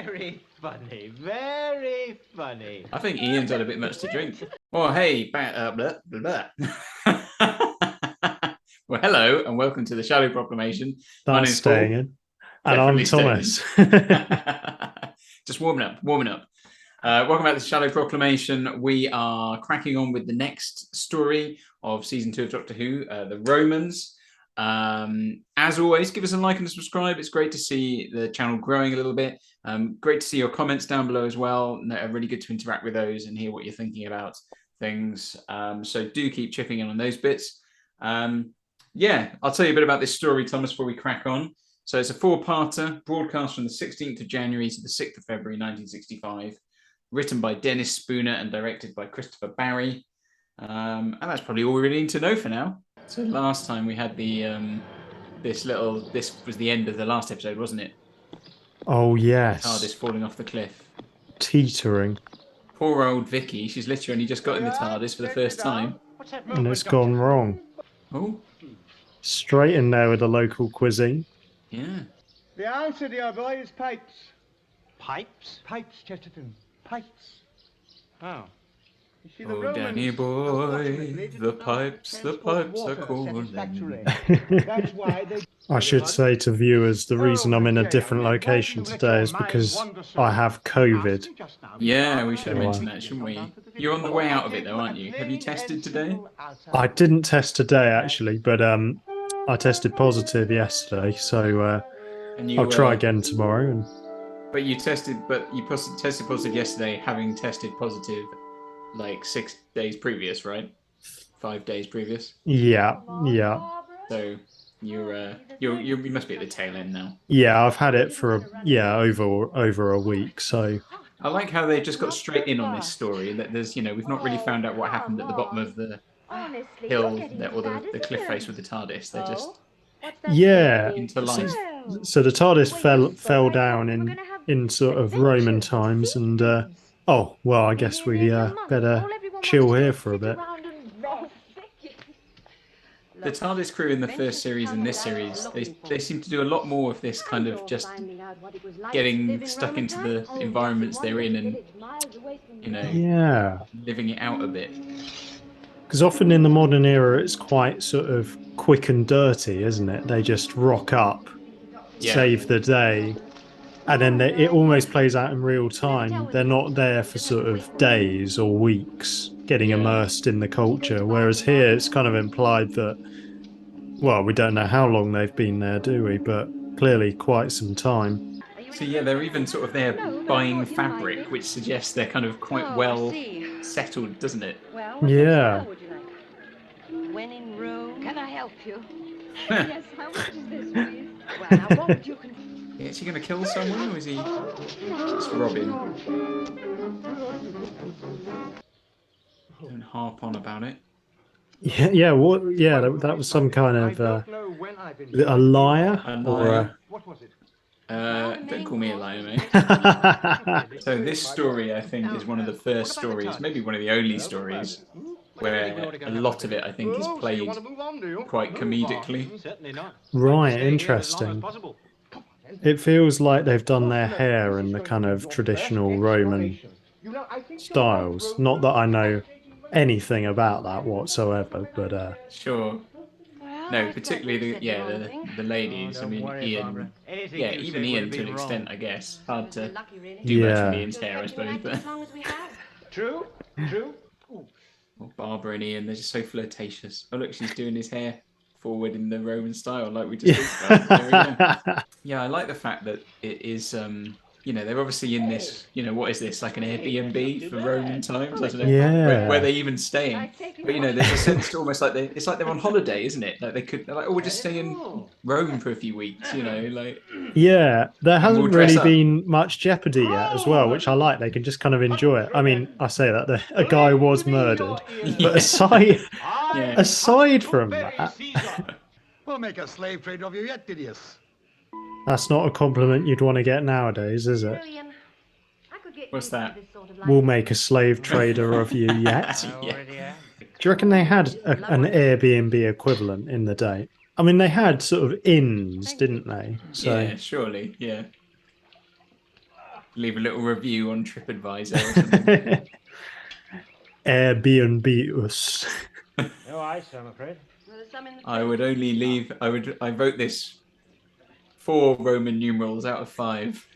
Very funny, very funny. I think Ian's had a bit much to drink. Oh, hey, blah, blah, blah. Well, hello and welcome to the Shallow Proclamation. My name's staying Paul. In. And I'm Thomas. Just warming up. Welcome back to the Shallow Proclamation. We are cracking on with the next story of season 2 of Doctor Who, the Romans. As always, give us a like and a subscribe. It's great to see the channel growing a little bit. Great to see your comments down below as well. Really good to interact with those and hear what you're thinking about things. So do keep chipping in on those bits. Yeah, I'll tell you a bit about this story, Thomas, before we crack on. So it's a 4-parter, broadcast from the 16th of January to the 6th of February 1965, written by Dennis Spooner and directed by Christopher Barry. And that's probably all we really need to know for now. So last time we had the this was the end of the last episode, wasn't it? Oh yes. The TARDIS falling off the cliff. Teetering. Poor old Vicki, she's literally only just got in the TARDIS for the first time. And it's gone wrong. Oh. Straight in there with the local cuisine. Yeah. The answer, dear boy, is pipes. Pipes? Pipes, Chesterton. Pipes. Oh. You see, Oh, Danny boy, the pipes are calling. That's why they... I should say to viewers, the reason I'm in a different location today is because I have COVID. Yeah, we should have mentioned that, shouldn't we? You're on the way out of it though, aren't you? Have you tested today? I didn't test today actually, but I tested positive yesterday, so I'll try again tomorrow. And... But you tested positive yesterday, having tested positive like 6 days previous, right? 5 days previous. Yeah. So you must be at the tail end now. Yeah, I've had it for over a week. So I like how they just got straight in on this story. That there's we've not really found out what happened at the bottom of the hill or the cliff face with the TARDIS. They're just into life. So the TARDIS fell down in sort of Roman times, and oh well, I guess we better chill here for a bit. The TARDIS crew in the first series and this series, they seem to do a lot more of this kind of just getting stuck into the environments they're in and, living it out a bit. Because often in the modern era, it's quite sort of quick and dirty, isn't it? They just rock up, save the day, and then it almost plays out in real time. They're not there for sort of days or weeks getting immersed in the culture, whereas here it's kind of implied that, well, we don't know how long they've been there, do we? But clearly quite some time. So yeah, they're even sort of there buying fabric, which suggests they're kind of quite well settled, doesn't it? Yeah. When in Rome, can I help you? Yes, how much is this, please? Well, now, what would you Is he going to kill someone, or is he just robbing? Don't harp on about it. Yeah. What? Yeah, that was some kind of a liar. What was it? Don't call me a liar, mate. So this story, I think, is one of the first stories, maybe one of the only stories, where a lot of it, I think, is played quite comedically. Right, interesting. It feels like they've done their hair in the kind of traditional Roman styles. Not that I know anything about that whatsoever, but sure. No, particularly the ladies. I mean, Ian. Yeah, even Ian to an extent, I guess. Hard to do much with Ian's hair, I suppose. But True. well, Barbara and Ian, they're just so flirtatious. Oh look, she's doing his hair forward in the Roman style, like we just talked about. There we go. Yeah, I like the fact that it is. They're obviously in this, what is this, like an Airbnb for Roman times? I don't know where they're even staying. But, there's a sense to almost like it's like they're on holiday, isn't it? Like they're like, oh, we'll just stay in Rome for a few weeks, like. Yeah, there hasn't really been much jeopardy yet as well, which I like. They can just kind of enjoy it. I mean, I say that a guy was murdered, but aside from that, We'll make a slave trade of you yet, Didius. That's not a compliment you'd want to get nowadays, is it? What's that? We'll make a slave trader of you yet. Yeah. Do you reckon they had an Airbnb equivalent in the day? I mean, they had sort of inns, didn't they? So... Yeah, surely, yeah. leave a little review on TripAdvisor or something. Airbnb us. No ice, I'm afraid. Well, there's some in the I would only leave. I vote this 4 Roman numerals out of 5.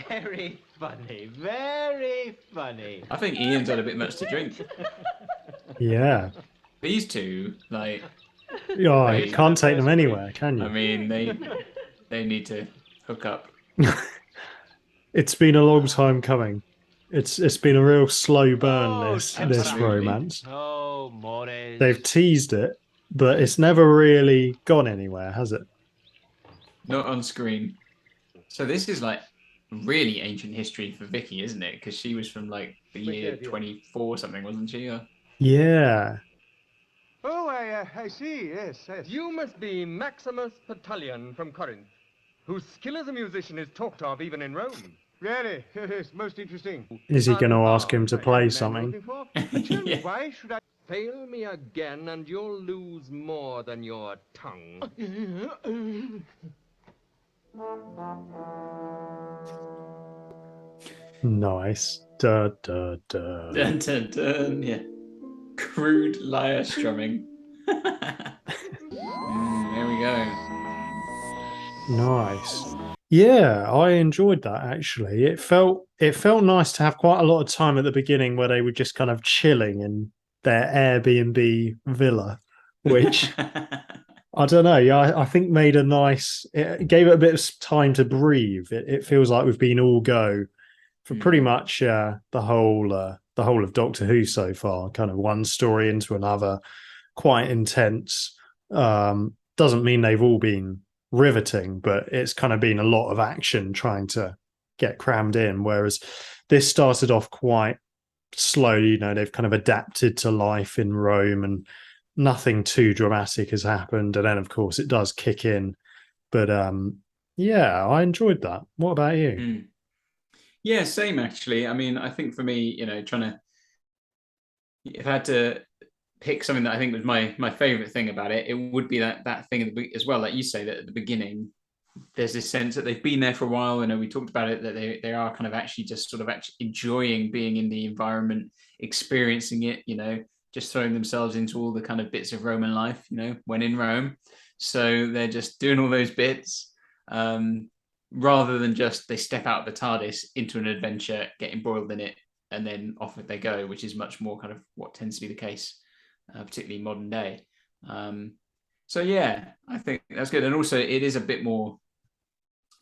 Very funny, very funny. I think Ian's had a bit much to drink. Yeah. These two, like, Oh, They- you can't take them anywhere, can you? I mean, they need to hook up. It's been a long time coming. It's been a real slow burn, Oh, this absolutely. romance. Oh, Maureen. They've teased it, but it's never really gone anywhere, has it? Not on screen. So this is like really ancient history for Vicki, isn't it? Because she was from like the year 24 something, wasn't she? Yeah. Oh, I see, yes. You must be Maximus Battalion from Corinth, whose skill as a musician is talked of even in Rome. Really? Yes, most interesting. Is he going to ask him to play something? Tell me, Yeah. why should I... Fail me again and you'll lose more than your tongue. Nice. Da, da, da. Dun, dun, dun, yeah. Crude lyre strumming. There we go. Nice. Yeah, I enjoyed that actually. It felt nice to have quite a lot of time at the beginning where they were just kind of chilling in their Airbnb villa, which I don't know. Yeah, I think made a nice. It gave it a bit of time to breathe. It feels like we've been all go for pretty much the whole of Doctor Who so far. Kind of one story into another, quite intense. Doesn't mean they've all been riveting, but it's kind of been a lot of action trying to get crammed in. Whereas this started off quite slow. You know, they've kind of adapted to life in Rome and nothing too dramatic has happened. And then, of course, it does kick in. But yeah, I enjoyed that. What about you? Mm. Yeah, same actually. I mean, I think for me, you know, if I had to pick something that I think was my favorite thing about it, it would be that thing as well, like you say, that at the beginning, there's this sense that they've been there for a while. You know, we talked about it, that they are kind of actually just sort of actually enjoying being in the environment, experiencing it, you know, just throwing themselves into all the kind of bits of Roman life, you know, when in Rome. So they're just doing all those bits. Rather than just they step out of the TARDIS into an adventure, get embroiled in it, and then off they go, which is much more kind of what tends to be the case, particularly modern day. So yeah, I think that's good. And also it is a bit more,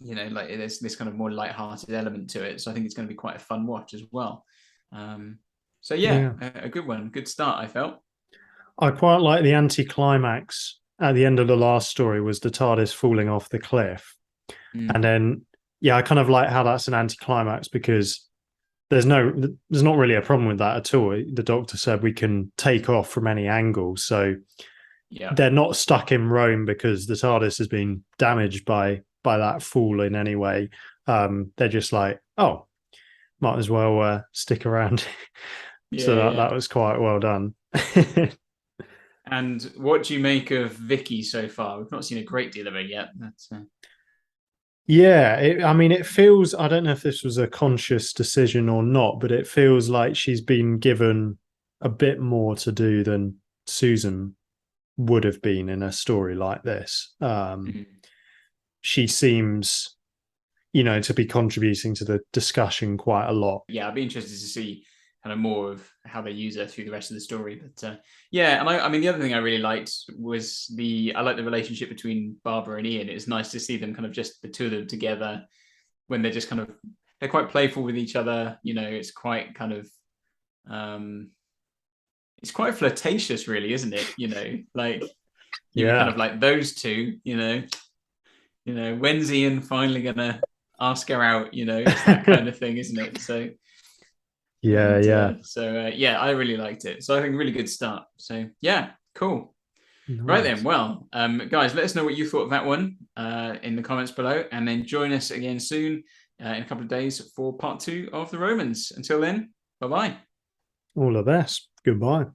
you know, like there's this kind of more light-hearted element to it. So I think it's going to be quite a fun watch as well. So yeah, a good one. Good start, I felt. I quite like the anti-climax at the end of the last story was the TARDIS falling off the cliff. And then, yeah, I kind of like how that's an anticlimax because there's not really a problem with that at all. The Doctor said we can take off from any angle. So yeah, they're not stuck in Rome because the TARDIS has been damaged by that fall in any way. They're just like, oh, might as well stick around. So that was quite well done. And what do you make of Vicki so far? We've not seen a great deal of her yet. Yeah, I mean, it feels, I don't know if this was a conscious decision or not, but it feels like she's been given a bit more to do than Susan would have been in a story like this. She seems, you know, to be contributing to the discussion quite a lot. Yeah, I'd be interested to see kind of more of how they use her through the rest of the story. But yeah, and I mean, the other thing I really liked was I like the relationship between Barbara and Ian. It's nice to see them kind of just the two of them together when they're just kind of, they're quite playful with each other. You know, it's quite kind of, it's quite flirtatious really, isn't it? You know, like, you're kind of like those two, you know, when's Ian finally going to ask her out? You know, it's that kind of thing, isn't it? So, yeah, I really liked it. So I think really good start. So yeah, cool. Nice. Right then, well, guys, let us know what you thought of that one in the comments below, and then join us again soon in a couple of days for part 2 of the Romans. Until then, bye-bye. All the best. Goodbye.